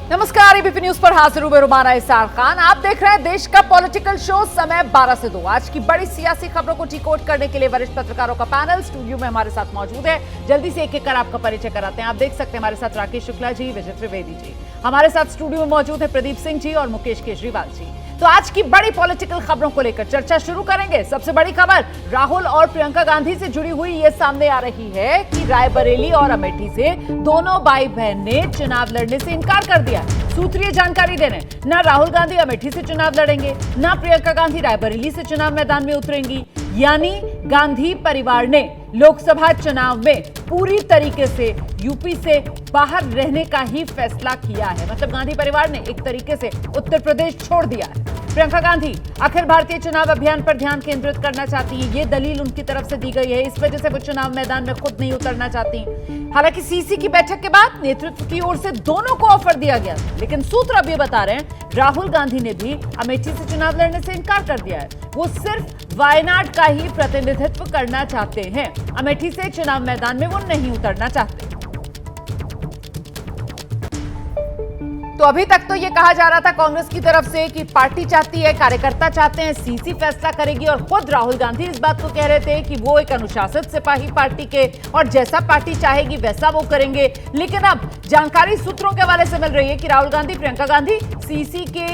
नमस्कार, ABP news पर हाजिर हूं मैं रुमाना इसार खान। आप देख रहे हैं देश का पॉलिटिकल शो, समय 12 से 2। आज की बड़ी सियासी खबरों को डिकोड करने के लिए वरिष्ठ पत्रकारों का पैनल स्टूडियो में हमारे साथ मौजूद है। जल्दी से एक एक कर आपका परिचय कराते हैं। आप देख सकते हैं हमारे साथ राकेश शुक्ला जी, विजय त्रिवेदी जी, हमारे साथ स्टूडियो में मौजूद है प्रदीप सिंह जी और मुकेश केजरीवाल जी। तो आज की बड़ी पॉलिटिकल खबरों को लेकर चर्चा शुरू करेंगे। सबसे बड़ी खबर राहुल और प्रियंका गांधी से जुड़ी हुई ये सामने आ रही है कि रायबरेली और अमेठी से दोनों भाई बहन ने चुनाव लड़ने से इनकार कर दिया। सूत्रीय जानकारी दे रहे हैं, ना राहुल गांधी अमेठी से चुनाव लड़ेंगे, ना प्रियंका गांधी रायबरेली से चुनाव मैदान में उतरेंगी। यानी गांधी परिवार ने लोकसभा चुनाव में पूरी तरीके से यूपी से बाहर रहने का ही फैसला किया है। मतलब गांधी परिवार ने एक तरीके से उत्तर प्रदेश छोड़ दिया है। प्रियंका गांधी अखिल भारतीय चुनाव अभियान पर ध्यान केंद्रित करना चाहती है, ये दलील उनकी तरफ से दी गई है। इस वजह से वो चुनाव मैदान में खुद नहीं उतरना चाहती। हालांकि सीसी की बैठक के बाद नेतृत्व की ओर से दोनों को ऑफर दिया गया, लेकिन सूत्र अभी बता रहे हैं राहुल गांधी ने भी अमेठी से चुनाव लड़ने से इनकार कर दिया है। वो सिर्फ वायनाड का ही प्रतिनिधित्व करना चाहते हैं, अमेठी से चुनाव मैदान में वो नहीं उतरना चाहते। तो अभी तक तो ये कहा जा रहा था कांग्रेस की तरफ से कि पार्टी चाहती है, कार्यकर्ता चाहते हैं, सीसी फैसला करेगी, और खुद राहुल गांधी इस बात को कह रहे थे कि वो एक अनुशासित सिपाही पार्टी के और जैसा पार्टी चाहेगी वैसा वो करेंगे। लेकिन अब जानकारी सूत्रों के हवाले से मिल रही है कि राहुल गांधी, प्रियंका गांधी सीसी के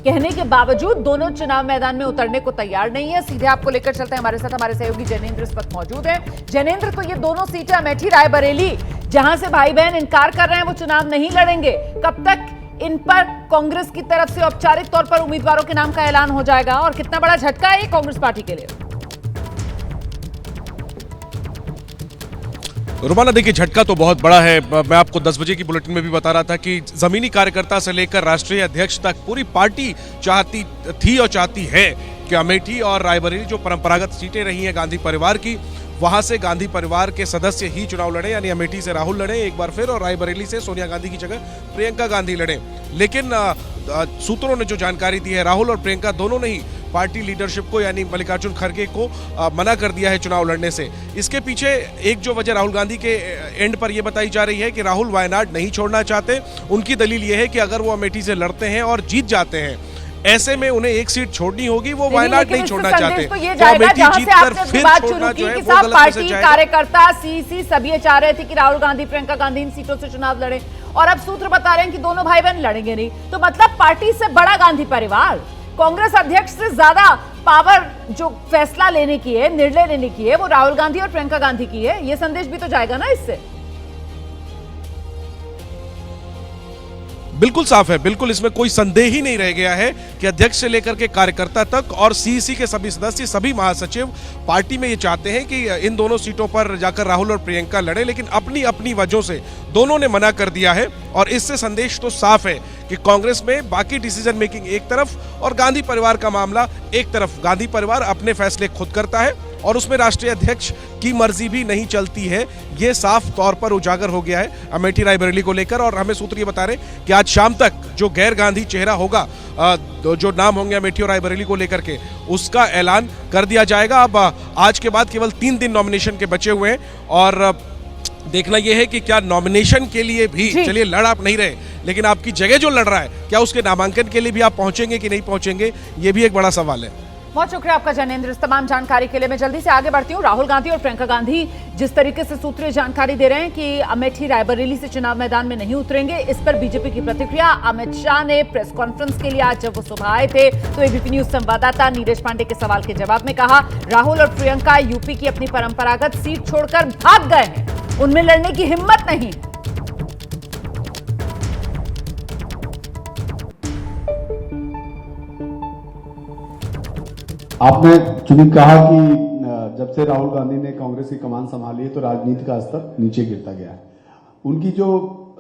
कहने के बावजूद दोनों चुनाव मैदान में उतरने को तैयार नहीं है। सीधे आपको लेकर चलते हैं, हमारे साथ हमारे सहयोगी जैनेंद्र इस वक्त मौजूद है। जैनेंद्र, तो ये दोनों सीटें अमेठी रायबरेली जहां से भाई बहन इनकार कर रहे हैं वो चुनाव नहीं लड़ेंगे, कब तक इन पर कांग्रेस की तरफ से औपचारिक तौर पर उम्मीदवारों के नाम का ऐलान हो जाएगा और कितना बड़ा झटका है ये कांग्रेस पार्टी के लिए? रुमाना, देखिए झटका तो बहुत बड़ा है। मैं आपको 10 बजे की बुलेटिन में भी बता रहा था कि जमीनी कार्यकर्ता से लेकर राष्ट्रीय अध्यक्ष तक पूरी पार्टी चाहती थी और चाहती है कि अमेठी और रायबरेली जो परंपरागत सीटें रही हैं गांधी परिवार की, वहां से गांधी परिवार के सदस्य ही चुनाव लड़े। यानी अमेठी से राहुल लड़े एक बार फिर और रायबरेली से सोनिया गांधी की जगह प्रियंका गांधी लड़े। लेकिन सूत्रों ने जो जानकारी दी है, राहुल और प्रियंका दोनों ने ही पार्टी लीडरशिप को यानी मल्लिकार्जुन खड़गे को मना कर दिया है चुनाव लड़ने से। इसके पीछे एक जो वजह राहुल गांधी के एंड पर यह बताई जा रही है कि राहुल वायनाड नहीं छोड़ना चाहते। उनकी दलील यह है कि अगर वो अमेठी से लड़ते हैं और जीत जाते हैं, ऐसे में उन्हें एक सीट छोड़नी होगी, वो वायनाड नहीं छोड़ना चाहते। तो अमेठी जीतकर फिर छोड़ना जो है वो गलत पार्टी कार्यकर्ता सीसी सभी चाह रहे थे कि राहुल गांधी, प्रियंका गांधी इन सीटों से चुनाव लड़े, और अब सूत्र बता रहे हैं कि दोनों भाई बहन लड़ेंगे नहीं। तो मतलब पार्टी से बड़ा गांधी परिवार, कांग्रेस अध्यक्ष से ज्यादा पावर जो फैसला लेने की है, निर्णय लेने की है, वो राहुल गांधी और प्रियंका गांधी की है। ये संदेश भी तो जाएगा ना इससे। बिल्कुल साफ है, बिल्कुल इसमें कोई संदेह ही नहीं रह गया है कि अध्यक्ष से लेकर के कार्यकर्ता तक और सीईसी के सभी सदस्य, सभी महासचिव पार्टी में ये चाहते हैं कि इन दोनों सीटों पर जाकर राहुल और प्रियंका लड़े। लेकिन अपनी अपनी वजहों से दोनों ने मना कर दिया है और इससे संदेश तो साफ है कि कांग्रेस में बाकी डिसीजन मेकिंग एक तरफ और गांधी परिवार का मामला एक तरफ। गांधी परिवार अपने फैसले खुद करता है और उसमें राष्ट्रीय अध्यक्ष की मर्जी भी नहीं चलती है। ये साफ तौर पर उजागर हो गया है अमेठी रायबरेली को लेकर। और हमें सूत्र ये बता रहे हैं कि आज शाम तक जो गैर गांधी चेहरा होगा, जो नाम होंगे अमेठी और रायबरेली को लेकर के, उसका ऐलान कर दिया जाएगा। अब आज के बाद केवल 3 दिन नॉमिनेशन के बचे हुए हैं और देखना यह है कि क्या नॉमिनेशन के लिए भी, चलिए लड़ आप नहीं रहे, लेकिन आपकी जगह जो लड़ रहा है, क्या उसके नामांकन के लिए भी आप पहुंचेंगे कि नहीं पहुंचेंगे, ये भी एक बड़ा सवाल है। बहुत शुक्रिया आपका जैनेंद्र, इस तमाम जानकारी के लिए। मैं जल्दी से आगे बढ़ती हूँ। राहुल गांधी और प्रियंका गांधी जिस तरीके से सूत्रीय जानकारी दे रहे हैं कि अमेठी रायबरेली से चुनाव मैदान में नहीं उतरेंगे, इस पर बीजेपी की प्रतिक्रिया। अमित शाह ने प्रेस कॉन्फ्रेंस के लिए आज जब वो सुबह आए थे तो एबीपी न्यूज संवाददाता नीरज पांडे के सवाल के जवाब में कहा, राहुल और प्रियंका यूपी की अपनी परंपरागत सीट छोड़कर भाग गए हैं, उनमें लड़ने की हिम्मत नहीं। आपने चुनी कहा कि जब से राहुल गांधी ने कांग्रेस की कमान संभाली है तो राजनीति का स्तर नीचे गिरता गया है। उनकी जो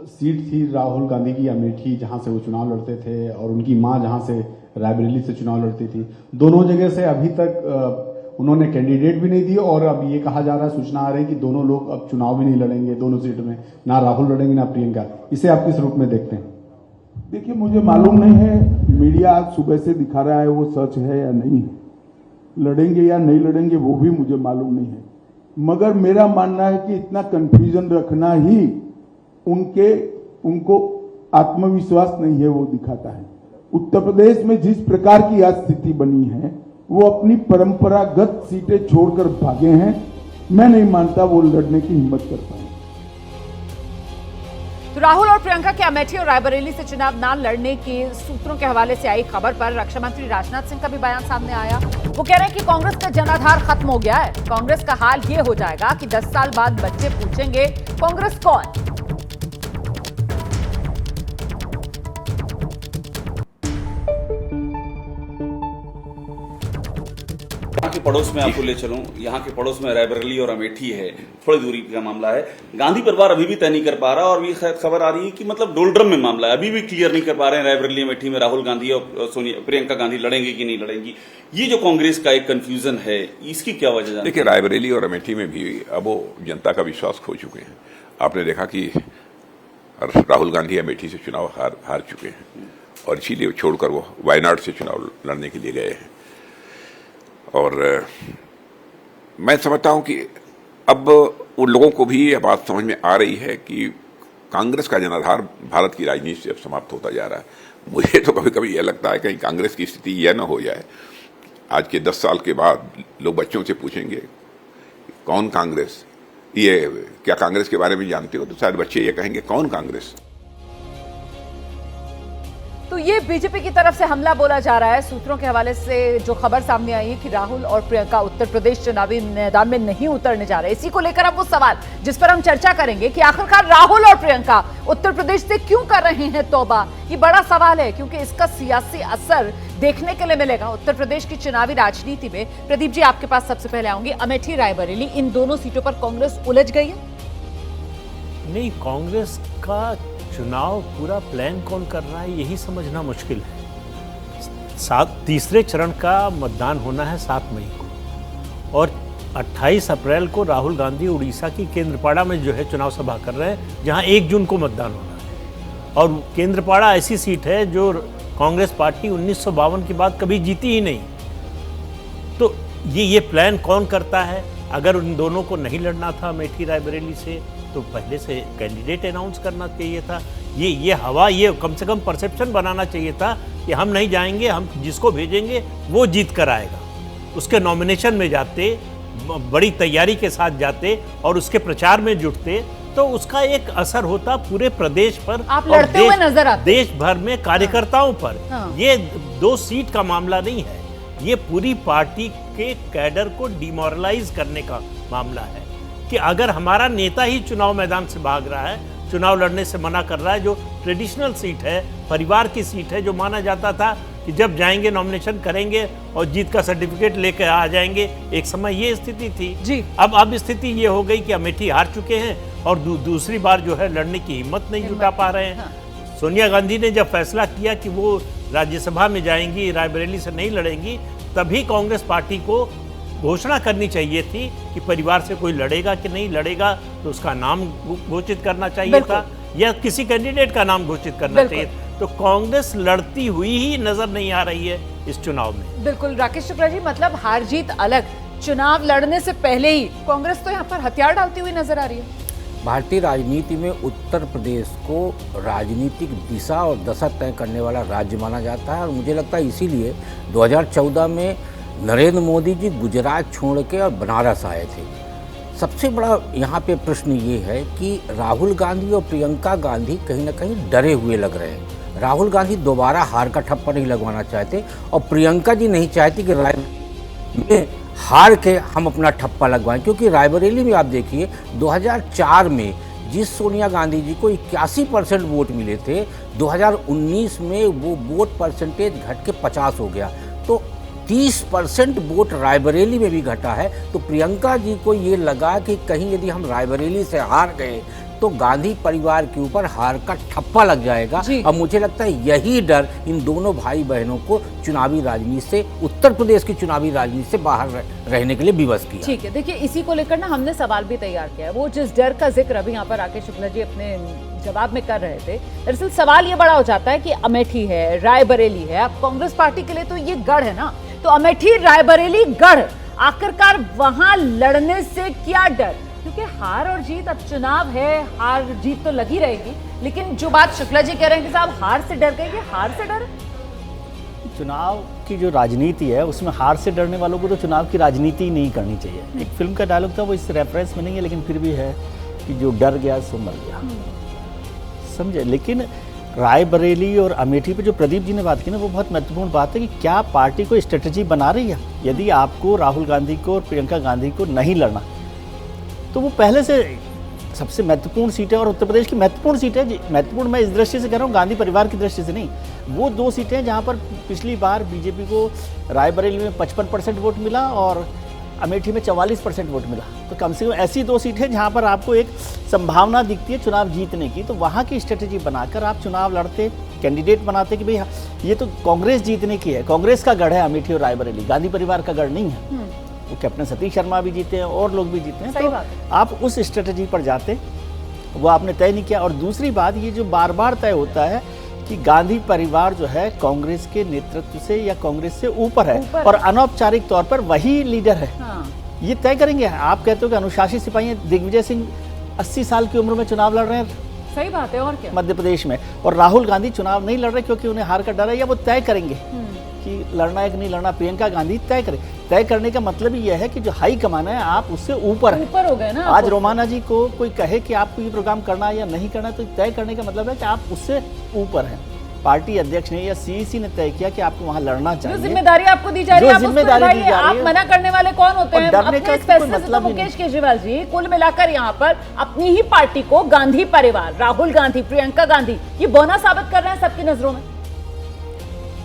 सीट थी राहुल गांधी की अमेठी, जहां से वो चुनाव लड़ते थे, और उनकी मां जहां से रायबरेली से चुनाव लड़ती थी, दोनों जगह से अभी तक उन्होंने कैंडिडेट भी नहीं दिए। और अब ये कहा जा रहा है, सूचना आ रही है कि दोनों लोग अब चुनाव भी नहीं लड़ेंगे दोनों सीट में, ना राहुल लड़ेंगे ना प्रियंका। इसे आप किस रूप में देखते हैं? देखिए, मुझे मालूम नहीं है मीडिया आज सुबह से दिखा रहा है वो सच है या नहीं है, लड़ेंगे या नहीं लड़ेंगे वो भी मुझे मालूम नहीं है। मगर मेरा मानना है कि इतना कंफ्यूजन रखना ही उनको आत्मविश्वास नहीं है वो दिखाता है। उत्तर प्रदेश में जिस प्रकार की आज स्थिति बनी है, वो अपनी परंपरागत सीटें छोड़कर भागे हैं। मैं नहीं मानता वो लड़ने की हिम्मत कर पाए। तो राहुल और प्रियंका के अमेठी और रायबरेली से चुनाव न लड़ने के सूत्रों के हवाले से आई खबर पर रक्षा मंत्री राजनाथ सिंह का भी बयान सामने आया। वो कह रहे हैं कि कांग्रेस का जनाधार खत्म हो गया है। कांग्रेस का हाल ये हो जाएगा कि 10 साल बाद बच्चे पूछेंगे कांग्रेस कौन। यहाँ के पड़ोस में आपको ले चलूं, यहाँ के पड़ोस में रायबरेली और अमेठी है, थोड़ी दूरी का मामला है। गांधी परिवार अभी भी तय नहीं कर पा रहा और ये खबर आ रही है कि मतलब डोलड्रम में मामला है, अभी भी क्लियर नहीं कर पा रहे हैं रायबरेली अमेठी में राहुल गांधी और प्रियंका गांधी लड़ेंगे कि नहीं लड़ेंगी। ये जो कांग्रेस का एक कंफ्यूजन है, इसकी क्या वजह? देखिए, रायबरेली और अमेठी में भी अब वो जनता का विश्वास खो चुके हैं। आपने देखा कि राहुल गांधी अमेठी से चुनाव हार चुके हैं और इसीलिए छोड़कर वो वायनाड से चुनाव लड़ने के लिए गए हैं। और मैं समझता हूं कि अब उन लोगों को भी यह बात समझ में आ रही है कि कांग्रेस का जनाधार भारत की राजनीति से अब समाप्त होता जा रहा है। मुझे तो कभी कभी यह लगता है कहीं कांग्रेस की स्थिति यह न हो जाए, आज के 10 साल के बाद लोग बच्चों से पूछेंगे कौन कांग्रेस, ये क्या कांग्रेस के बारे में जानते हो, तो शायद बच्चे ये कहेंगे कौन कांग्रेस। तो ये बीजेपी की तरफ से हमला बोला जा रहा है। सूत्रों के हवाले से जो खबर सामने आई है कि राहुल और प्रियंका उत्तर प्रदेश चुनावी मैदान में नहीं उतरने जा रहे। इसी को लेकर अब वो सवाल जिस पर हम चर्चा करेंगे कि आखिरकार राहुल और प्रियंका उत्तर प्रदेश से क्यों कर रहे हैं तौबा, ये बड़ा सवाल है क्योंकि इसका सियासी असर देखने के लिए मिलेगा उत्तर प्रदेश की चुनावी राजनीति में। प्रदीप जी, आपके पास सबसे पहले आऊंगी। अमेठी रायबरेली, इन दोनों सीटों पर कांग्रेस उलझ गई है? नहीं, कांग्रेस का चुनाव पूरा प्लान कौन कर रहा है यही समझना मुश्किल है। तीसरे चरण का मतदान होना है 7 मई को और 28 अप्रैल को राहुल गांधी उड़ीसा की केंद्रपाड़ा में जो है चुनाव सभा कर रहे हैं, जहां 1 जून को मतदान होना है। और केंद्रपाड़ा ऐसी सीट है जो कांग्रेस पार्टी 1952 के बाद कभी जीती ही नहीं। तो ये प्लान कौन करता है? अगर उन दोनों को नहीं लड़ना था अमेठी रायबरेली से तो पहले से कैंडिडेट अनाउंस करना चाहिए था। ये हवा, ये कम से कम परसेप्शन बनाना चाहिए था कि हम नहीं जाएंगे, हम जिसको भेजेंगे वो जीत कर आएगा। उसके नॉमिनेशन में जाते, बड़ी तैयारी के साथ जाते और उसके प्रचार में जुटते तो उसका एक असर होता पूरे प्रदेश पर। आप लड़ते हुए नजर आते देश भर में कार्यकर्ताओं पर। हाँ। ये 2 सीट का मामला नहीं है, ये पूरी पार्टी के कैडर को डिमोरलाइज करने का मामला है कि अगर हमारा नेता ही चुनाव मैदान से भाग रहा है, चुनाव लड़ने से मना कर रहा है, जो ट्रेडिशनल सीट है, परिवार की सीट है, जो माना जाता था कि जब जाएंगे नॉमिनेशन करेंगे और जीत का सर्टिफिकेट लेकर आ जाएंगे, एक समय ये स्थिति थी जी। अब स्थिति ये हो गई कि अमेठी हार चुके हैं और दूसरी बार जो है लड़ने की हिम्मत नहीं जुटा पा रहे हैं। हाँ। सोनिया गांधी ने जब फैसला किया कि वो राज्यसभा में जाएंगी, रायबरेली से नहीं लड़ेंगी, तभी कांग्रेस पार्टी को घोषणा करनी चाहिए थी कि परिवार से कोई लड़ेगा कि नहीं लड़ेगा तो उसका नाम घोषित करना चाहिए था या किसी कैंडिडेट का नाम घोषित करना चाहिए। तो कांग्रेस लड़ती हुई ही नजर नहीं आ रही है इस चुनाव में। बिल्कुल राकेश शुक्ला जी, मतलब हार जीत अलग, चुनाव लड़ने से पहले ही कांग्रेस तो यहाँ पर हथियार डालती हुई नजर आ रही है। भारतीय राजनीति में उत्तर प्रदेश को राजनीतिक दिशा और दशा तय करने वाला राज्य माना जाता है और मुझे लगता है इसीलिए 2014 में नरेंद्र मोदी जी गुजरात छोड़ के और बनारस आए थे। सबसे बड़ा यहाँ पे प्रश्न ये है कि राहुल गांधी और प्रियंका गांधी कहीं ना कहीं डरे हुए लग रहे हैं। राहुल गांधी दोबारा हार का ठप्पा नहीं लगवाना चाहते और प्रियंका जी नहीं चाहती कि रायबरेली में हार के हम अपना ठप्पा लगवाएं, क्योंकि रायबरेली में आप देखिए 2004 में जिस सोनिया गांधी जी को 81% वोट मिले थे, 2019 में वो वोट परसेंटेज घट के 50 हो गया, तो 30% वोट रायबरेली में भी घटा है। तो प्रियंका जी को ये लगा कि कहीं यदि हम रायबरेली से हार गए तो गांधी परिवार के ऊपर हार का ठप्पा लग जाएगा। अब मुझे लगता है यही डर इन दोनों भाई बहनों को चुनावी राजनीति से, उत्तर प्रदेश की चुनावी राजनीति से बाहर रहने के लिए विवश किया। ठीक है, देखिए इसी को लेकर ना हमने सवाल भी तैयार किया है। वो जिस डर का जिक्र अभी यहाँ पर राकेश शुक्ला जी अपने जवाब में कर रहे थे, दरअसल सवाल ये बड़ा हो जाता है कि अमेठी है, रायबरेली है, अब कांग्रेस पार्टी के लिए तो ये गढ़ है ना, तो अमेठी रायबरेली गढ़, आखिरकार वहां लड़ने से क्या डर? क्योंकि हार और जीत, अब चुनाव है, हार जीत तो लगी रहेगी, लेकिन जो बात शुक्ला जी कह रहे हैं कि साहब हार से डर गए, कि हार से डर? चुनाव की जो राजनीति है उसमें हार से डरने वालों को तो चुनाव की राजनीति ही नहीं करनी चाहिए। एक फिल्म का डायलॉग था, वो इस रेफरेंस में नहीं है लेकिन फिर भी है कि जो डर गया सो मर गया, समझे। लेकिन रायबरेली और अमेठी पे जो प्रदीप जी ने बात की ना, वो बहुत महत्वपूर्ण बात है कि क्या पार्टी को स्ट्रेटजी बना रही है। यदि आपको राहुल गांधी को और प्रियंका गांधी को नहीं लड़ना, तो वो पहले से सबसे महत्वपूर्ण सीट है और उत्तर प्रदेश की महत्वपूर्ण सीट है। महत्वपूर्ण मैं इस दृष्टि से कह रहा हूँ, गांधी परिवार की दृष्टि से नहीं। वो दो सीटें हैं जहाँ पर पिछली बार बीजेपी को रायबरेली में 55% वोट मिला और अमेठी में 44% वोट मिला। तो कम से कम ऐसी दो सीटें जहाँ पर आपको एक संभावना दिखती है चुनाव जीतने की, तो वहाँ की स्ट्रेटजी बनाकर आप चुनाव लड़ते, कैंडिडेट बनाते कि भाई ये तो कांग्रेस जीतने की है, कांग्रेस का गढ़ है अमेठी और रायबरेली, गांधी परिवार का गढ़ नहीं है। वो कैप्टन सतीश शर्मा भी जीते हैं और लोग भी जीते हैं, तो आप उस स्ट्रेटजी पर जाते, वो आपने तय नहीं किया। और दूसरी बात, ये जो बार बार तय होता है कि गांधी परिवार जो है कांग्रेस के नेतृत्व से या कांग्रेस से ऊपर है और अनौपचारिक तौर पर वही लीडर है। ये तय करेंगे। आप कहते हो कि अनुशासित सिपाही दिग्विजय सिंह 80 साल की उम्र में चुनाव लड़ रहे हैं, सही बात है, और क्या, मध्य प्रदेश में, और राहुल गांधी चुनाव नहीं लड़ रहे क्योंकि उन्हें हार का डर है, या वो तय करेंगे कि लड़ना है कि नहीं लड़ना। प्रियंका गांधी तय करे। तय करने का मतलब यह है कि जो हाई कमान है आप उससे ऊपर हो गए ना। आज रोमाना जी को कोई कहे कि आपको ये प्रोग्राम करना है या नहीं करना, तो तय करने का मतलब है कि आप उससे ऊपर हैं। पार्टी अध्यक्ष ने या सीईसी ने तय किया कि आपको वहां लड़ना चाहिए। जो जिम्मेदारी आपको दी जा रही है, आप मना करने वाले कौन होते हैं? डरने का मतलब मुकेश केजरीवाल जी कुल मिलाकर यहाँ पर अपनी ही पार्टी को गांधी परिवार, राहुल गांधी, प्रियंका गांधी, ये बौना साबित कर रहे हैं सबकी नजरों में।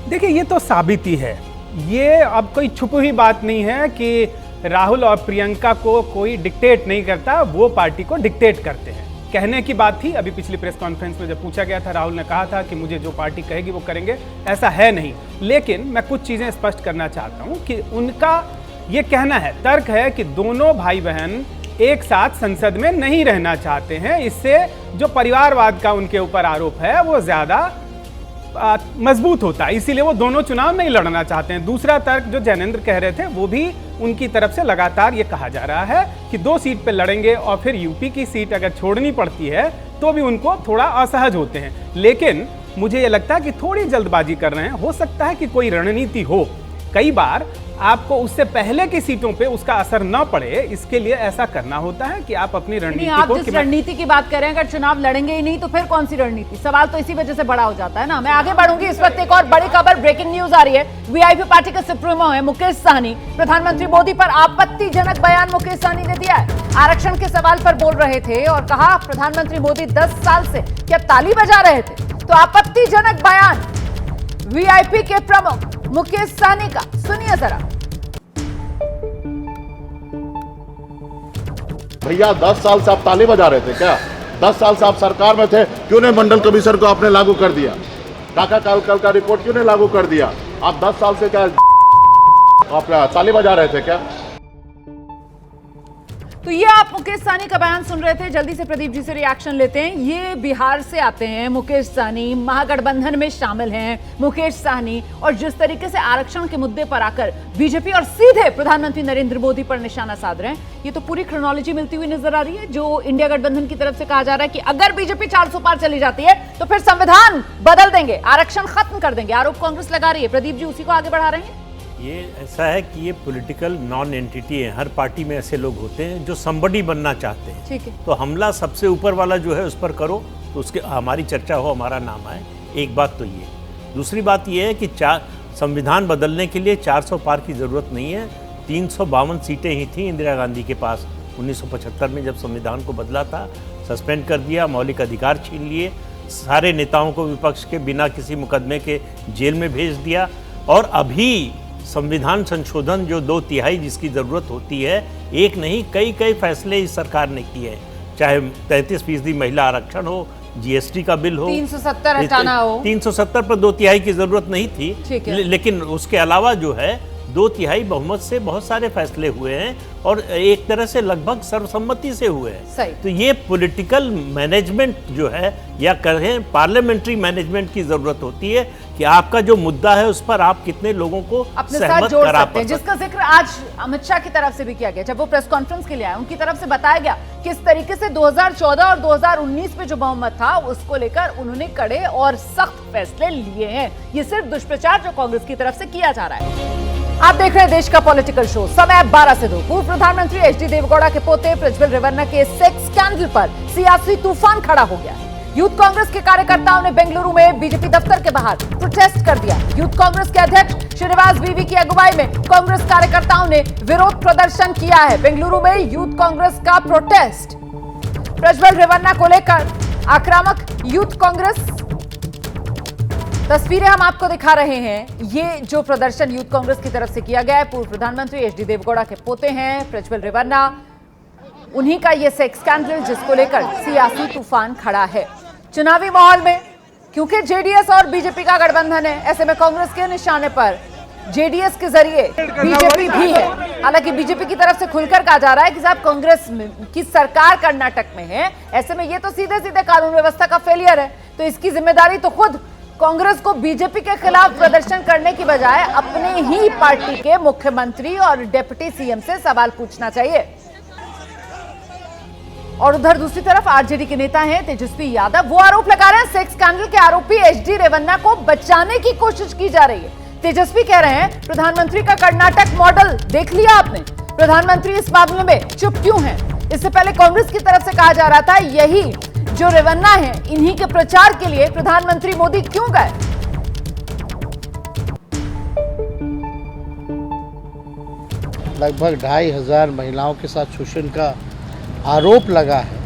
देखिए, ये तो साबित ही है, ये अब कोई छुपी हुई बात नहीं है कि राहुल और प्रियंका को कोई डिक्टेट नहीं करता, वो पार्टी को डिक्टेट करते हैं। कहने की बात थी, अभी पिछली प्रेस कॉन्फ्रेंस में जब पूछा गया था, राहुल ने कहा था कि मुझे जो पार्टी कहेगी वो करेंगे, ऐसा है नहीं। लेकिन मैं कुछ चीजें स्पष्ट करना चाहता हूं कि उनका ये कहना है, तर्क है कि दोनों भाई बहन एक साथ संसद में नहीं रहना चाहते हैं, इससे जो परिवारवाद का उनके ऊपर आरोप है वो ज्यादा मजबूत होता है, इसीलिए वो दोनों चुनाव नहीं लड़ना चाहते हैं। दूसरा तर्क जो जैनेंद्र कह रहे थे, वो भी उनकी तरफ से लगातार ये कहा जा रहा है कि 2 सीट पे लड़ेंगे और फिर यूपी की सीट अगर छोड़नी पड़ती है तो भी उनको थोड़ा असहज होते हैं। लेकिन मुझे ये लगता है कि थोड़ी जल्दबाजी कर रहे हैं। हो सकता है कि कोई रणनीति हो, कई बार आपको उससे पहले की सीटों पे उसका असर न पड़े, इसके लिए ऐसा करना होता है कि आप अपनी रणनीति आप जिस रणनीति की बात कर रहे हैं, अगर चुनाव लड़ेंगे ही नहीं तो फिर कौन सी रणनीति? सवाल तो इसी वजह से बड़ा हो जाता है ना। मैं आगे बढ़ूंगी। इस वक्त एक और बड़ी खबर, ब्रेकिंग न्यूज आ रही है। वीआईपी पार्टी के सुप्रीमो है मुकेश सहनी, प्रधानमंत्री मोदी पर आपत्तिजनक बयान मुकेश सहनी ने दिया है। आरक्षण के सवाल पर बोल रहे थे और कहा प्रधानमंत्री मोदी 10 साल से क्या ताली बजा रहे थे? तो आपत्तिजनक बयान वीआईपी के प्रमुख मुकेश सहनी का, सुनिए जरा। भैया 10 साल से आप ताली बजा रहे थे क्या? 10 साल से आप सरकार में थे, क्यों नहीं मंडल कमीशन को आपने लागू कर दिया? काका काल का रिपोर्ट क्यों नहीं लागू कर दिया? आप 10 साल से क्या आप ताली बजा रहे थे क्या? तो ये आप मुकेश सहनी का बयान सुन रहे थे। जल्दी से प्रदीप जी से रिएक्शन लेते हैं। ये बिहार से आते हैं मुकेश सहनी, महागठबंधन में शामिल हैं मुकेश सहनी, और जिस तरीके से आरक्षण के मुद्दे पर आकर बीजेपी और सीधे प्रधानमंत्री नरेंद्र मोदी पर निशाना साध रहे हैं, ये तो पूरी क्रोनोलॉजी मिलती हुई नजर आ रही है। जो इंडिया गठबंधन की तरफ से कहा जा रहा है कि अगर बीजेपी 400 पार चली जाती है तो फिर संविधान बदल देंगे, आरक्षण खत्म कर देंगे, आरोप कांग्रेस लगा रही है। प्रदीप जी उसी को आगे बढ़ा रहे हैं। ये ऐसा है कि ये पॉलिटिकल नॉन एंटिटी है। हर पार्टी में ऐसे लोग होते हैं जो समबडी बनना चाहते हैं। ठीक है। तो हमला सबसे ऊपर वाला जो है उस पर करो तो उसके हमारी चर्चा हो, हमारा नाम आए। एक बात तो ये। दूसरी बात ये है कि संविधान बदलने के लिए 400 पार की ज़रूरत नहीं है। 352 सीटें ही थी इंदिरा गांधी के पास 1975 में, जब संविधान को बदला था। सस्पेंड कर दिया, मौलिक अधिकार छीन लिए, सारे नेताओं को विपक्ष के बिना किसी मुकदमे के जेल में भेज दिया, और अभी संविधान संशोधन जो 2/3 जिसकी ज़रूरत होती है, एक नहीं कई फैसले इस सरकार ने किए हैं। चाहे 33% महिला आरक्षण हो, जीएसटी का बिल हो, 370 हटाना हो। 370 पर 2/3 की ज़रूरत नहीं थी, लेकिन उसके अलावा जो है 2/3 बहुमत से बहुत सारे फैसले हुए हैं और एक तरह से लगभग सर्वसम्मति से हुए हैं। सही। तो ये पॉलिटिकल मैनेजमेंट जो है या कहें पार्लियामेंट्री मैनेजमेंट की जरूरत होती है कि आपका जो मुद्दा है उस पर आप कितने लोगों को अपने साथ सहमत जोड़ करा सकते हैं, पाते जिसका जिक्र आज अमित शाह की तरफ से भी किया गया। जब वो प्रेस कॉन्फ्रेंस के लिए आए, उनकी तरफ से बताया गया किस तरीके से 2014 और 2019 में जो बहुमत था उसको लेकर उन्होंने कड़े और सख्त फैसले लिए हैं। ये सिर्फ दुष्प्रचार जो कांग्रेस की तरफ से किया जा रहा है। आप देख रहे हैं देश का पॉलिटिकल शो, समय 12 से 2। पूर्व प्रधानमंत्री एचडी देवगौड़ा के पोते प्रज्वल रेवन्ना के सेक्स स्कैंडल पर सियासी तूफान खड़ा हो गया है। यूथ कांग्रेस के कार्यकर्ताओं ने बेंगलुरु में बीजेपी दफ्तर के बाहर प्रोटेस्ट कर दिया। यूथ कांग्रेस के अध्यक्ष श्रीनिवास बीवी की अगुवाई में कांग्रेस कार्यकर्ताओं ने विरोध प्रदर्शन किया है। बेंगलुरु में यूथ कांग्रेस का प्रोटेस्ट, प्रज्वल रेवन्ना को लेकर आक्रामक यूथ कांग्रेस। तस्वीरें हम आपको दिखा रहे हैं। ये जो प्रदर्शन यूथ कांग्रेस की तरफ से किया गया है, पूर्व प्रधानमंत्री एचडी देवगौड़ा के पोते हैं प्रज्वल रेवन्ना, उन्हीं का ये सेक्स स्कैंडल जिसको लेकर सियासी तूफान खड़ा है। चुनावी माहौल में क्योंकि जेडीएस और बीजेपी का गठबंधन है, ऐसे में कांग्रेस के निशाने पर जेडीएस के जरिए बीजेपी भी है। हालांकि बीजेपी की तरफ से खुलकर कहा जा रहा है कि साहब कांग्रेस की सरकार कर्नाटक में है, ऐसे में ये तो सीधे सीधे कानून व्यवस्था का फेलियर है, तो इसकी जिम्मेदारी तो खुद कांग्रेस को बीजेपी के खिलाफ प्रदर्शन करने की बजाय अपने ही पार्टी के मुख्यमंत्री और डिप्टी सीएम से सवाल पूछना चाहिए। और उधर दूसरी तरफ आरजेडी के नेता हैं तेजस्वी यादव, वो आरोप लगा रहे हैं सेक्स स्कैंडल के आरोपी एचडी रेवन्ना को बचाने की कोशिश की जा रही है। तेजस्वी कह रहे हैं प्रधानमंत्री का कर्नाटक मॉडल देख लिया आपने, प्रधानमंत्री इस मामले में चुप क्यों हैं? इससे पहले कांग्रेस की तरफ से कहा जा रहा था यही जो रेवन्ना है, इन्हीं के प्रचार के लिए प्रधानमंत्री मोदी क्यों गए? लगभग 2500 महिलाओं के साथ शोषण का आरोप लगा है,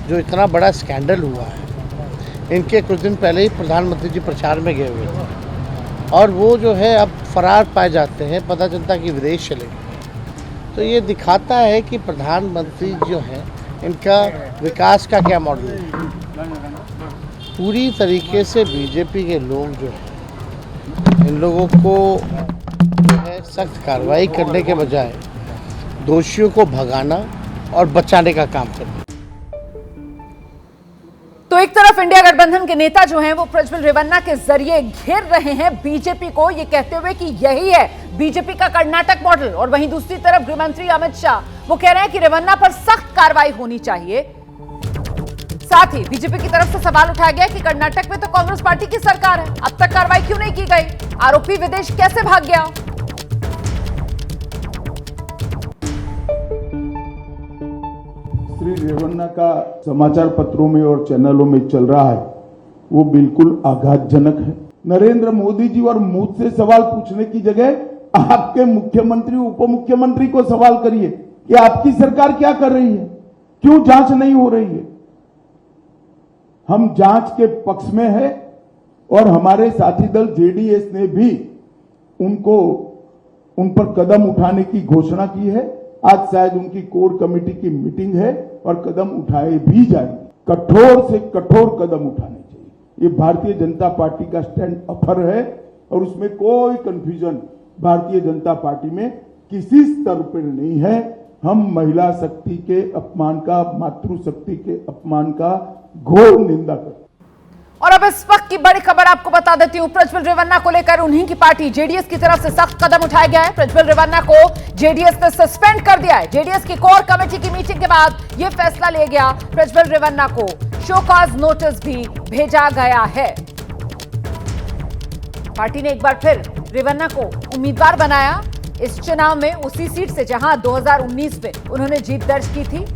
जो इतना बड़ा स्कैंडल हुआ है। इनके कुछ दिन पहले ही प्रधानमंत्री जी प्रचार में गए हुए थे और वो जो है अब फरार पाए जाते हैं, पता चलता कि विदेश चले गए। तो ये दिखाता है कि प्रधानमंत्री जो हैं इनका विकास का क्या मॉडल है। पूरी तरीके से बीजेपी के लोग जो है इन लोगों को जो है सख्त कार्रवाई करने के बजाय दोषियों को भगाना और बचाने का काम करना। तो एक तरफ इंडिया गठबंधन के नेता जो हैं वो प्रज्वल रेवन्ना के जरिए घेर रहे हैं बीजेपी को, ये कहते हुए कि यही है बीजेपी का कर्नाटक मॉडल, और वहीं दूसरी तरफ गृह मंत्री अमित शाह वो कह रहे हैं कि रेवन्ना पर सख्त कार्रवाई होनी चाहिए। साथ ही बीजेपी की तरफ से सवाल उठाया गया कि कर्नाटक में तो कांग्रेस पार्टी की सरकार है, अब तक कार्रवाई क्यों नहीं की गई? आरोपी विदेश कैसे भाग गया? श्री रेवन्ना का समाचार पत्रों में और चैनलों में चल रहा है वो बिल्कुल आघातजनक है। नरेंद्र मोदी जी और मुझसे सवाल पूछने की जगह आपके मुख्यमंत्री उप मुख्यमंत्री को सवाल करिए कि आपकी सरकार क्या कर रही है, क्यों जांच नहीं हो रही है। हम जांच के पक्ष में है और हमारे साथी दल जेडीएस ने भी उन पर कदम उठाने की घोषणा की है। आज शायद उनकी कोर कमेटी की मीटिंग है और कदम उठाए भी जाएंगे। कठोर से कठोर कदम उठाने चाहिए। ये भारतीय जनता पार्टी का स्टैंड अपर है और उसमें कोई कंफ्यूजन भारतीय जनता पार्टी में किसी स्तर पर नहीं है। हम महिला शक्ति के अपमान का, मातृशक्ति के अपमान का घोर निंदा करते। और अब इस वक्त की बड़ी खबर आपको बता देती हूं, प्रज्वल रेवन्ना को लेकर उन्हीं की पार्टी जेडीएस की तरफ से सख्त कदम उठाया गया है। प्रज्वल रेवन्ना को जेडीएस ने सस्पेंड कर दिया है। जेडीएस की कोर कमेटी की मीटिंग के बाद यह फैसला लिया गया। प्रज्वल रेवन्ना को शो कॉज नोटिस भी भेजा गया है। पार्टी ने एक बार फिर रेवन्ना को उम्मीदवार बनाया इस चुनाव में, उसी सीट से जहां 2019 में उन्होंने जीत दर्ज की थी।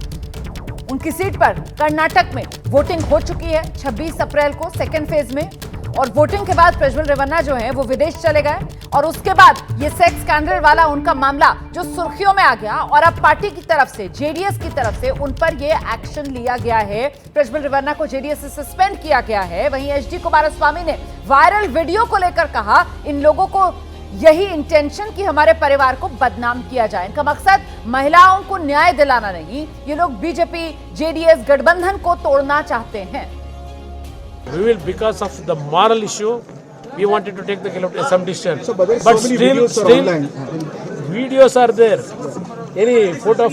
उनकी सीट पर कर्नाटक में वोटिंग हो चुकी है 26 अप्रैल को सेकेंड फेज में, और वोटिंग के बाद प्रज्वल रेवन्ना जो है वो विदेश चले गए और उसके बाद ये सेक्स स्कैंडल वाला उनका मामला जो सुर्खियों में आ गया और अब पार्टी की तरफ से, जेडीएस की तरफ से उन पर ये एक्शन लिया गया है। प्रज्वल रेवन्ना को जेडीएस से सस्पेंड किया गया है। वहीं एचडी कुमारस्वामी ने वायरल वीडियो को लेकर कहा इन लोगों को यही इंटेंशन कि हमारे परिवार को बदनाम किया जाए। इनका मकसद महिलाओं को न्याय दिलाना नहीं, ये लोग बीजेपी जेडीएस गठबंधन को तोड़ना चाहते हैं। We will, because of the moral issue, we wanted to take some decision. But still videos are there. Any photo of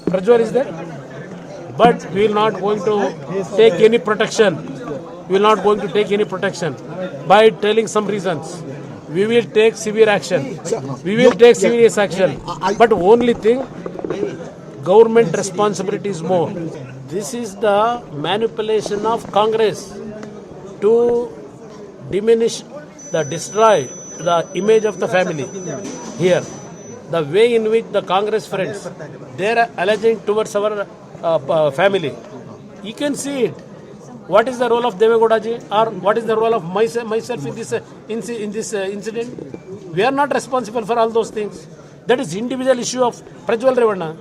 Prajwal is there? But we will not going to take any protection. We will not going to take any protection by telling some reasons. We will take severe action. We will take serious action. But only thing, government responsibility is more. This is the manipulation of Congress to diminish, destroy the image of the family here. The way in which the Congress friends, they are alleging towards our family. You can see it. What is the role of Devegowda ji, or what is the role of myself in this incident? We are not responsible for all those things. That is individual issue of Prajwal Revanna.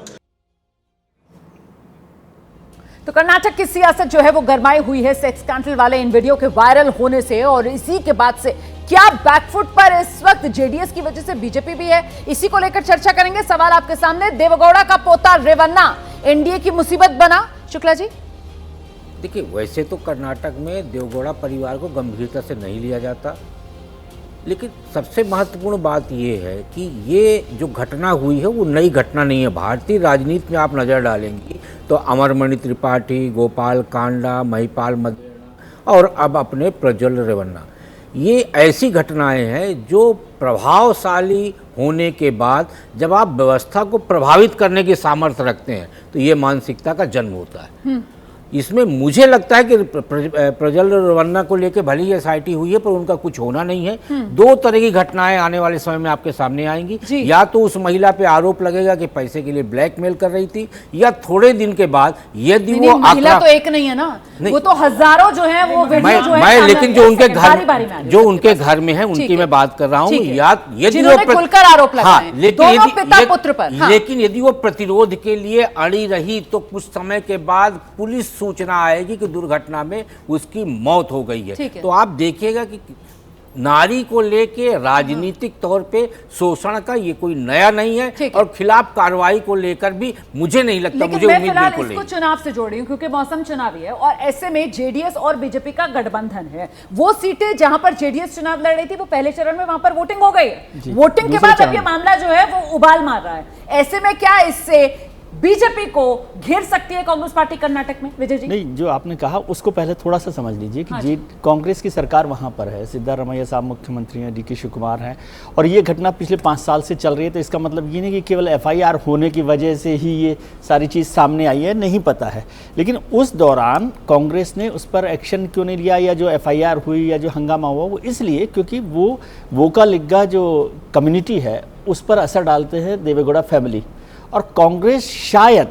तो कर्नाटक की सियासत जो है वो गरमाई हुई है sex scandal वाले इन वीडियो के वायरल होने से, और इसी के बाद से क्या बैकफुट पर इस वक्त जेडीएस की वजह से बीजेपी भी है, इसी को लेकर चर्चा करेंगे। सवाल आपके सामने, देवगौड़ा का पोता रेवन्ना एनडीए की मुसीबत बना, शुक्ला जी? देखिए, वैसे तो कर्नाटक में देवगौड़ा परिवार को गंभीरता से नहीं लिया जाता, लेकिन सबसे महत्वपूर्ण बात यह है कि ये जो घटना हुई है वो नई घटना नहीं है। भारतीय राजनीति में आप नज़र डालेंगी तो अमरमणि त्रिपाठी, गोपाल कांडा, महिपाल मदेरणा और अब अपने प्रज्वल रेवन्ना, ये ऐसी घटनाएं हैं जो प्रभावशाली होने के बाद जब आप व्यवस्था को प्रभावित करने की सामर्थ्य रखते हैं तो ये मानसिकता का जन्म होता है। इसमें मुझे लगता है कि प्रज्वल रेवन्ना को लेकर भली एसआईटी हुई है पर उनका कुछ होना नहीं है। दो तरह की घटनाएं आने वाले समय में आपके सामने आएंगी। या तो उस महिला पे आरोप लगेगा कि पैसे के लिए ब्लैकमेल कर रही थी, या थोड़े दिन के बाद यदि वो महिला तो एक नहीं है ना, वो तो हजारों जो है वो वीडियो जो है, मैं लेकिन जो उनके घर जो उनके घर में है उनकी मैं बात कर रहा हूँ। या यदि वो खुलकर आरोप लगाए दोनों पिता पुत्र पर, लेकिन यदि वो प्रतिरोध के लिए अड़ी रही तो कुछ समय के बाद पुलिस सूचना आएगी कि दुर्घटना में उसकी मौत हो गई है। तो आप देखिएगा कि नारी को लेके राजनीतिक तौर पे शोषण का ये कोई नया नहीं है, और खिलाफ कार्रवाई को लेकर भी मुझे नहीं लगता, मुझे उम्मीद बिल्कुल नहीं। इसको चुनाव से जोड़ रही हूं क्योंकि मौसम चुनावी है और ऐसे में जेडीएस और बीजेपी का गठबंधन है। वो सीटें जहां पर जेडीएस चुनाव लड़ रही थी वो पहले चरण में वहां पर वोटिंग हो गई है। वोटिंग के बाद अब ये मामला जो है वो उबाल मार रहा है। ऐसे में क्या इससे बीजेपी को घेर सकती है कांग्रेस पार्टी कर्नाटक में? विजय जी, नहीं, जो आपने कहा उसको पहले थोड़ा सा समझ लीजिए कि कांग्रेस की सरकार वहां पर है, सिद्धारमैया साहब मुख्यमंत्री हैं, डीके शिवकुमार हैं, और ये घटना पिछले 5 साल से चल रही है। तो इसका मतलब ये नहीं कि केवल एफआईआर होने की वजह से ही ये सारी चीज़ सामने आई है, नहीं पता है। लेकिन उस दौरान कांग्रेस ने उस पर एक्शन क्यों नहीं लिया, या जो एफआईआर हुई या जो हंगामा हुआ, वो इसलिए क्योंकि वो वोका लिग्गा जो कम्युनिटी है उस पर असर डालते हैं देवेगौड़ा फैमिली, और कांग्रेस शायद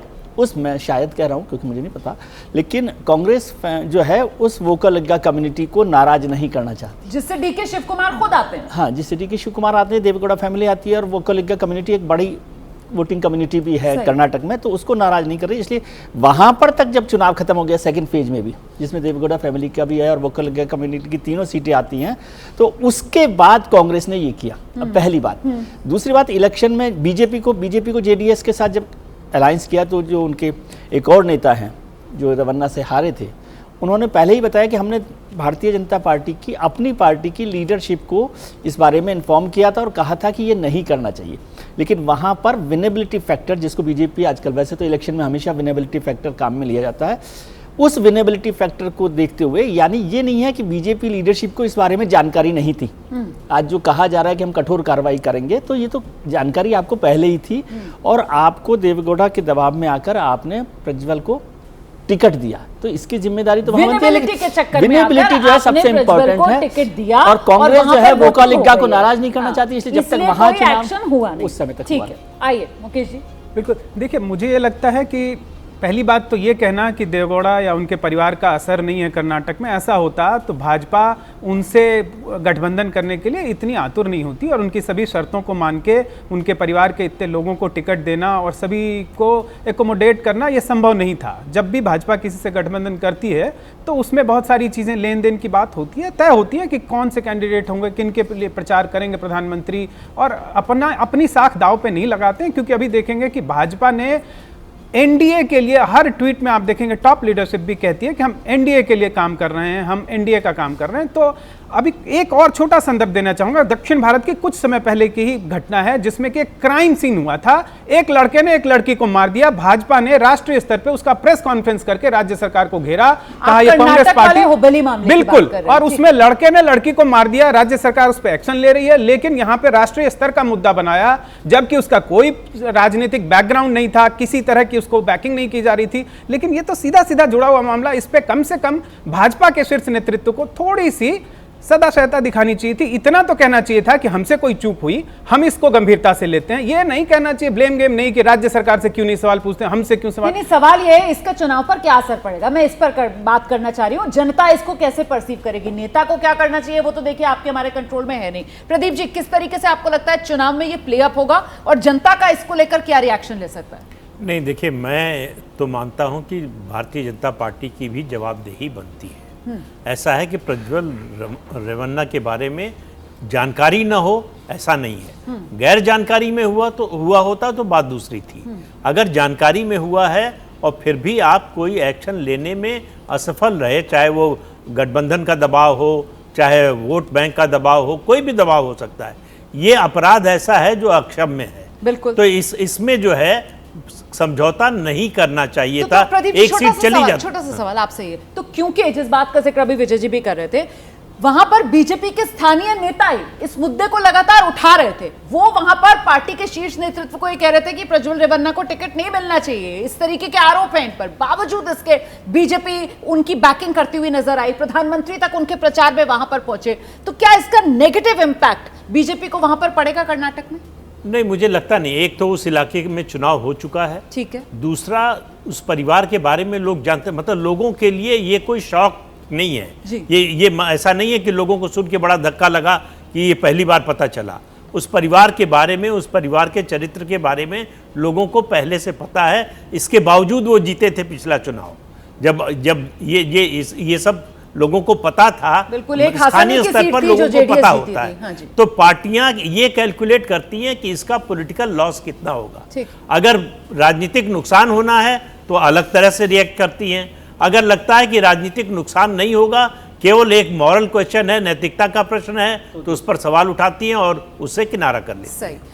मैं शायद कह रहा हूं क्योंकि मुझे नहीं पता, लेकिन कांग्रेस जो है उस वोकल लिग्गा कम्युनिटी को नाराज नहीं करना चाहती, जिससे डीके शिवकुमार खुद आते हैं। हाँ, जिससे डीके शिवकुमार आते हैं, देवेगौड़ा फैमिली आती है, और वोकल लिग्गा कम्युनिटी एक बड़ी वोटिंग कम्युनिटी भी है कर्नाटक में, तो उसको नाराज नहीं कर रही। इसलिए वहां पर तक जब चुनाव खत्म हो गया सेकंड फेज में भी, जिसमें देवेगौड़ा फैमिली का भी है और वोकल लिग्गा कम्युनिटी की तीनों सीटें आती हैं, तो उसके बाद कांग्रेस ने ये किया। अब पहली बात। दूसरी बात, इलेक्शन में बीजेपी को जेडीएस के साथ जब अलायंस किया तो जो उनके एक और नेता हैं जो रेवन्ना से हारे थे, उन्होंने पहले ही बताया कि हमने भारतीय जनता पार्टी की, अपनी पार्टी की लीडरशिप को इस बारे में इन्फॉर्म किया था और कहा था कि ये नहीं करना चाहिए। लेकिन वहाँ पर विनेबिलिटी फैक्टर, जिसको बीजेपी आजकल, वैसे तो इलेक्शन में हमेशा विनेबिलिटी फैक्टर काम में लिया जाता है, उस विनेबिलिटी फैक्टर को देखते हुए, यानी ये नहीं है कि बीजेपी लीडरशिप को इस बारे में जानकारी नहीं थी। आज जो कहा जा रहा है कि हम कठोर कार्रवाई करेंगे, तो ये तो जानकारी आपको पहले ही थी, और आपको देवेगौड़ा के दबाव में आकर आपने प्रज्वल को टिकट दिया, तो इसकी जिम्मेदारी तो विनेबिलिटी के चक्कर में विनेबिलिटी जो है सबसे इम्पोर्टेंट है, टिकट दिया, और कांग्रेस जो है वोकल लिग्गा को नाराज नहीं करना चाहती, इसलिए जब तक वहां एक्शन हुआ नहीं उस समय तक। ठीक है, आइए मुकेश जी। बिल्कुल, देखिए, मुझे ये लगता है कि पहली बात तो ये कहना कि देवगौड़ा या उनके परिवार का असर नहीं है कर्नाटक में, ऐसा होता तो भाजपा उनसे गठबंधन करने के लिए इतनी आतुर नहीं होती, और उनकी सभी शर्तों को मान के उनके परिवार के इतने लोगों को टिकट देना और सभी को एकोमोडेट करना ये संभव नहीं था। जब भी भाजपा किसी से गठबंधन करती है तो उसमें बहुत सारी चीज़ें, लेन देन की बात होती है, तय होती है कि कौन से कैंडिडेट होंगे, किन के लिए प्रचार करेंगे प्रधानमंत्री, और अपनी साख दाव पे नहीं लगाते हैं। क्योंकि अभी देखेंगे कि भाजपा ने एनडीए के लिए, हर ट्वीट में आप देखेंगे टॉप लीडरशिप भी कहती है कि हम एनडीए के लिए काम कर रहे हैं, हम एनडीए का काम कर रहे हैं। तो अभी एक और छोटा संदर्भ देना चाहूंगा। दक्षिण भारत की कुछ समय पहले की ही घटना है जिसमें कि एक क्राइम सीन हुआ था। एक लड़के ने एक लड़की को मार दिया। भाजपा ने राष्ट्रीय स्तर पे उसका प्रेस कॉन्फ्रेंस करके राज्य सरकार को घेरा, कहा यह कांग्रेस पार्टी, बिल्कुल, और उसमें लड़के ने लड़की को मार दिया। राज्य सरकार उस पर एक्शन ले रही है, लेकिन यहां पे राष्ट्रीय स्तर का मुद्दा बनाया, जबकि उसका कोई राजनीतिक बैकग्राउंड नहीं था, किसी तरह की उसको बैकिंग नहीं की जा रही थी। लेकिन ये तो सीधा सीधा जुड़ा हुआ मामला, इस पे कम से कम भाजपा के शीर्ष नेतृत्व को थोड़ी सी सदाशयता दिखानी चाहिए थी। इतना तो कहना चाहिए था कि हमसे कोई चूक हुई, हम इसको गंभीरता से लेते हैं। ये नहीं कहना चाहिए ब्लेम गेम नहीं कि राज्य सरकार से क्यों नहीं सवाल पूछते, हमसे क्यों सवाल। नहीं, सवाल ये है इसका चुनाव पर क्या असर पड़ेगा, मैं इस पर बात करना चाह रही हूँ। जनता इसको कैसे परसीव करेगी, नेता को क्या करना चाहिए वो तो देखिए आपके हमारे कंट्रोल में है नहीं। प्रदीप जी, किस तरीके से आपको लगता है चुनाव में ये प्ले अप होगा और जनता का इसको लेकर क्या रिएक्शन ले सकता है? नहीं, देखिए, मैं तो मानता हूं कि भारतीय जनता पार्टी की भी जवाबदेही बनती है। ऐसा है कि प्रज्वल रेवन्ना के बारे में जानकारी ना हो ऐसा नहीं है। गैर जानकारी में हुआ होता तो बात दूसरी थी। अगर जानकारी में हुआ है और फिर भी आप कोई एक्शन लेने में असफल रहे, चाहे वो गठबंधन का दबाव हो, चाहे वोट बैंक का दबाव हो, कोई भी दबाव हो सकता है, ये अपराध ऐसा है जो अक्षम्य है। बिल्कुल। तो इसमें जो है समझौता नहीं करना चाहिए था। प्रदीप, एक सीट चली जाती। छोटा सा सवाल आपसे ये, तो क्योंकि जिस बात का जिक्र अभी विजय जी भी कर रहे थे, वहां पर बीजेपी के स्थानीय नेता ही इस मुद्दे को लगातार उठा रहे थे। वो वहां पर पार्टी के शीर्ष नेतृत्व को ये कह रहे थे कि प्रज्वल रेवन्ना को टिकट नहीं मिलना चाहिए, इस तरीके के आरोप हैं इन पर। बावजूद इसके बीजेपी उनकी बैकिंग करती हुई नजर आई, प्रधानमंत्री तक उनके प्रचार में वहां पर पहुंचे। तो क्या इसका नेगेटिव इंपैक्ट बीजेपी को वहां पर पड़ेगा कर्नाटक में? नहीं, मुझे लगता नहीं। एक तो उस इलाके में चुनाव हो चुका है, ठीक है। दूसरा, उस परिवार के बारे में लोग जानते, मतलब लोगों के लिए ये कोई शौक नहीं है। ये ऐसा नहीं है कि लोगों को सुन के बड़ा धक्का लगा कि ये पहली बार पता चला। उस परिवार के बारे में, उस परिवार के चरित्र के बारे में लोगों को पहले से पता है। इसके बावजूद वो जीते थे पिछला चुनाव, जब ये सब लोगों को पता था, स्थानीय स्तर पर लोगों को पता होता है। हाँ, तो पार्टियां ये कैलकुलेट करती हैं कि इसका पॉलिटिकल लॉस कितना होगा। अगर राजनीतिक नुकसान होना है तो अलग तरह से रिएक्ट करती हैं। अगर लगता है कि राजनीतिक नुकसान नहीं होगा, केवल एक मॉरल क्वेश्चन है, नैतिकता का प्रश्न है, तो उस पर सवाल उठाती हैं और उससे किनारा कर लेती हैं।